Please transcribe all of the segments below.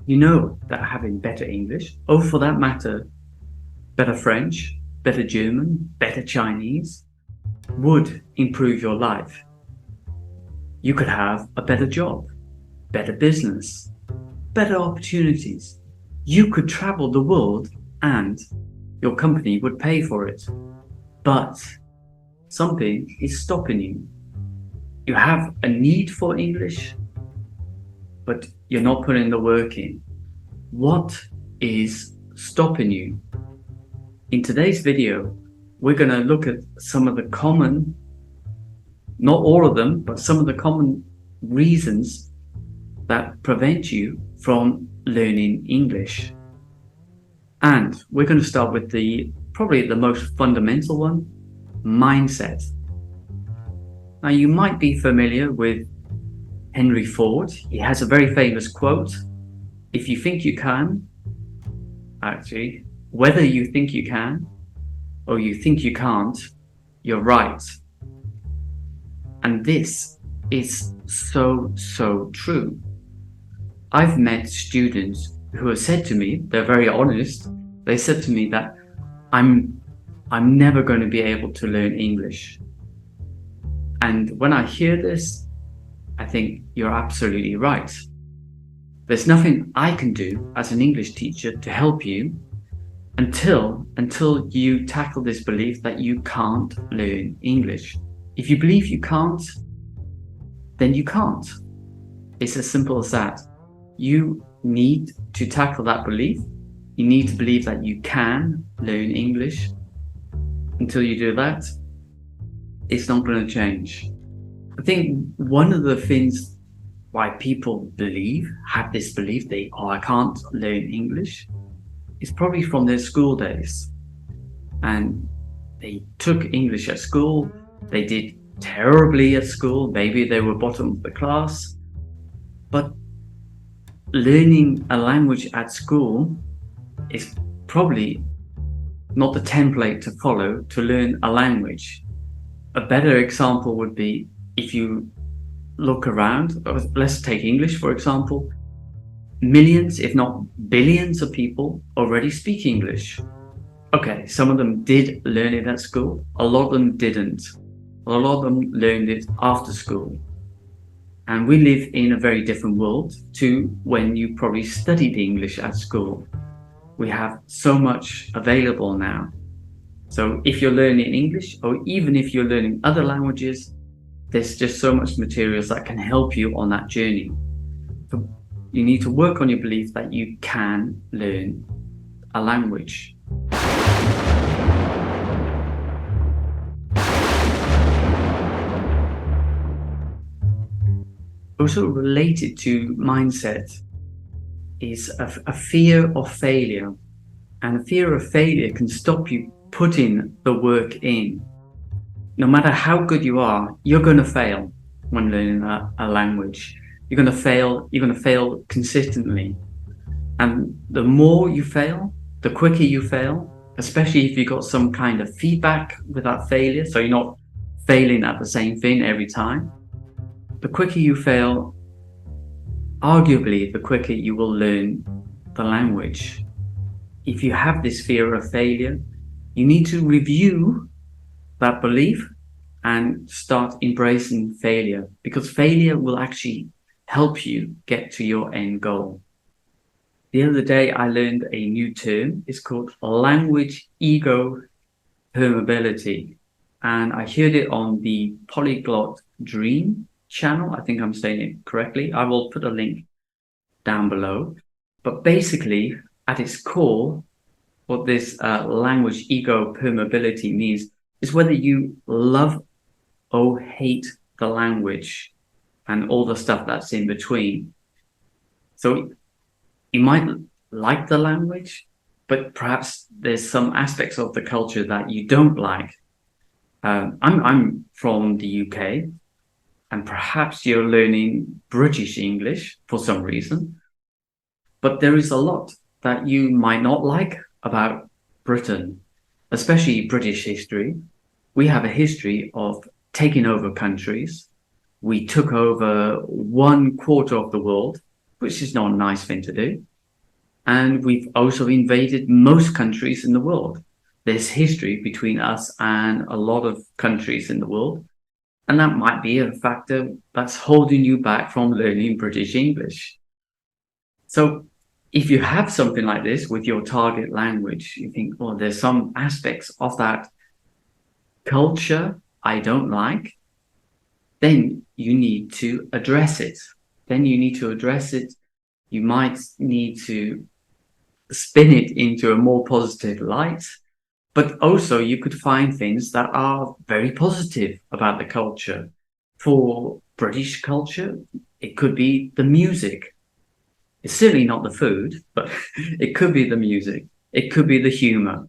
You know that having better English, or for that matter, better French, better German, better Chinese, would improve your life. You could have a better job, better business, better opportunities. You could travel the world and your company would pay for it. But something is stopping you. You have a need for English, but you're not putting the work in. What is stopping you? In today's video, we're going to look at some of the common, not all of them, but some of the common reasons that prevent you from learning English. And we're going to start with probably the most fundamental one, mindset. Now, you might be familiar with Henry Ford. He has a very famous quote: if you think you can, actually, whether you think you can or you think you can't, you're right. And this is so true. I've met students who have said to me, they're very honest, they said to me that I'm never going to be able to learn English. And when I hear this, I think you're absolutely right. There's nothing I can do as an English teacher to help you until you tackle this belief that you can't learn English. If you believe you can't, then you can't. It's as simple as that. You need to tackle that belief. You need to believe that you can learn English. Until you do that, it's not going to change. I think one of the things why people have this belief, I can't learn English, is probably from their school days. And they took English at school, they did terribly at school, maybe they were bottom of the class. But learning a language at school is probably not the template to follow to learn a language. A better example would be if you look around, let's take English for example. Millions, if not billions of people already speak English. Okay, some of them did learn it at school, a lot of them didn't. A lot of them learned it after school. And we live in a very different world to when you probably studied English at school. We have so much available now. So if you're learning English, or even if you're learning other languages, there's just so much materials that can help you on that journey. So you need to work on your belief that you can learn a language. Also related to mindset is a fear of failure. And a fear of failure can stop you putting the work in. No matter how good you are, you're going to fail when learning a language. You're going to fail consistently. And the more you fail, the quicker you fail, especially if you got some kind of feedback with that failure, so you're not failing at the same thing every time. The quicker you fail, arguably the quicker you will learn the language. If you have this fear of failure, you need to review that belief and start embracing failure, because failure will actually help you get to your end goal. The other day I learned a new term. It's called language ego permeability. And I heard it on the Polyglot Dream channel. I think I'm saying it correctly. I will put a link down below. But basically, at its core, what this language ego permeability means is whether you love or hate the language and all the stuff that's in between. So you might like the language, but perhaps there's some aspects of the culture that you don't like. I'm from the UK, and perhaps you're learning British English for some reason, but there is a lot that you might not like about Britain, especially British history. We have a history of taking over countries. We took over 1/4 of the world, which is not a nice thing to do. And we've also invaded most countries in the world. There's history between us and a lot of countries in the world. And that might be a factor that's holding you back from learning British English. So if you have something like this with your target language, you think, well, there's some aspects of that culture I don't like, then you need to address it. You might need to spin it into a more positive light, but also you could find things that are very positive about the culture. For British culture, it could be the music. It's certainly not the food, but it could be the music. It could be the humor.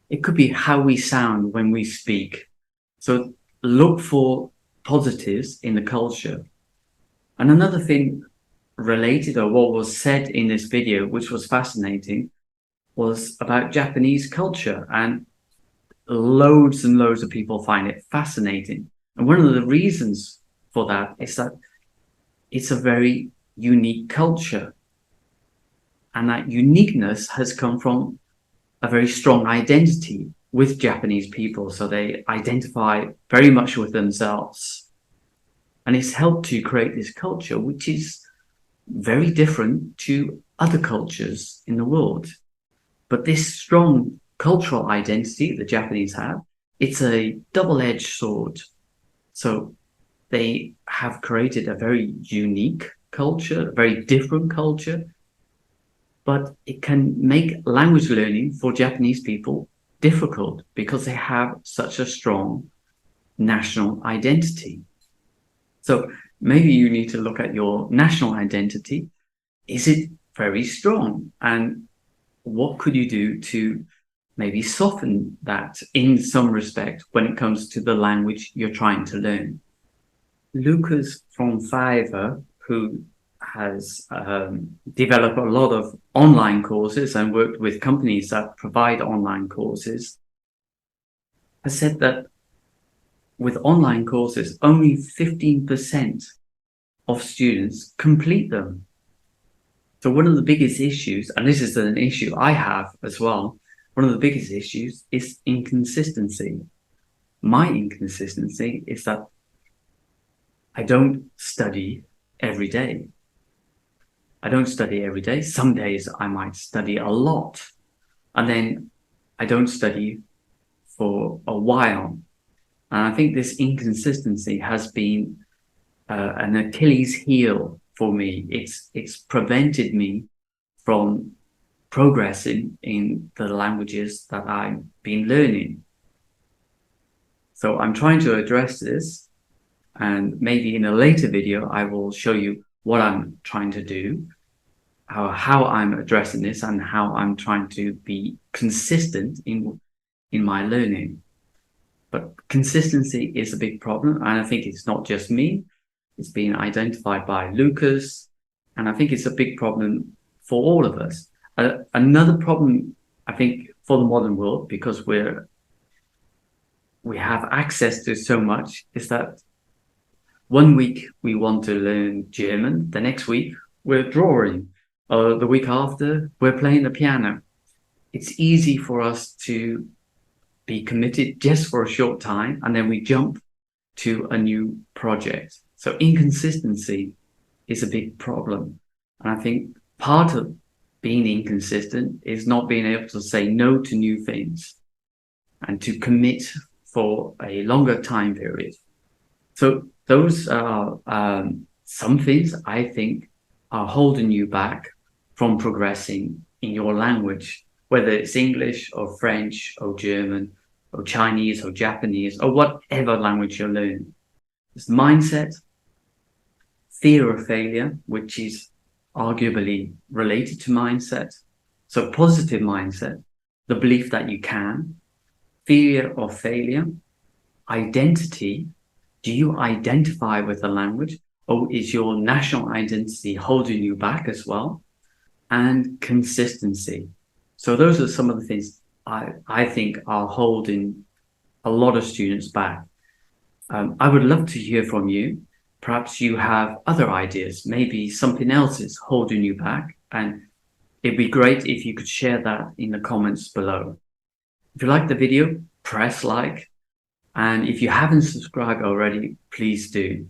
It could be how we sound when we speak. So look for positives in the culture. And another thing related, or what was said in this video, which was fascinating, was about Japanese culture. And loads and loads of people find it fascinating. And one of the reasons for that is that it's a very unique culture. And that uniqueness has come from a very strong identity with Japanese people. So they identify very much with themselves. And it's helped to create this culture, which is very different to other cultures in the world. But this strong cultural identity the Japanese have, it's a double-edged sword. So they have created a very unique culture, a very different culture, but it can make language learning for Japanese people difficult because they have such a strong national identity. So maybe you need to look at your national identity. Is it very strong? And what could you do to maybe soften that in some respect when it comes to the language you're trying to learn? Lucas from Fiverr, who has developed a lot of online courses and worked with companies that provide online courses, has said that with online courses, only 15% of students complete them. So one of the biggest issues, and this is an issue I have as well, one of the biggest issues is inconsistency. My inconsistency is that I don't study every day. I don't study every day. Some days I might study a lot, and then I don't study for a while. And I think this inconsistency has been an Achilles heel for me. It's prevented me from progressing in the languages that I've been learning. So I'm trying to address this, and maybe in a later video I will show you what I'm trying to do, how I'm addressing this, and how I'm trying to be consistent in my learning. But consistency is a big problem, and I think it's not just me. It's been identified by Lucas, and I think it's a big problem for all of us. Another problem, I think, for the modern world, because we have access to so much, is that one week we want to learn German, the next week we're drawing, or the week after we're playing the piano. It's easy for us to be committed just for a short time, and then we jump to a new project. So inconsistency is a big problem. And I think part of being inconsistent is not being able to say no to new things and to commit for a longer time period. So those are some things I think are holding you back from progressing in your language, whether it's English or French or German or Chinese or Japanese or whatever language you're learning. It's mindset, fear of failure, which is arguably related to mindset. So positive mindset, the belief that you can, fear of failure, identity. Do you identify with the language, or is your national identity holding you back as well? And consistency. So those are some of the things I think are holding a lot of students back. I would love to hear from you. Perhaps you have other ideas. Maybe something else is holding you back, and It'd be great if you could share that in the comments below. If you like the video, press like. And if you haven't subscribed already, please do.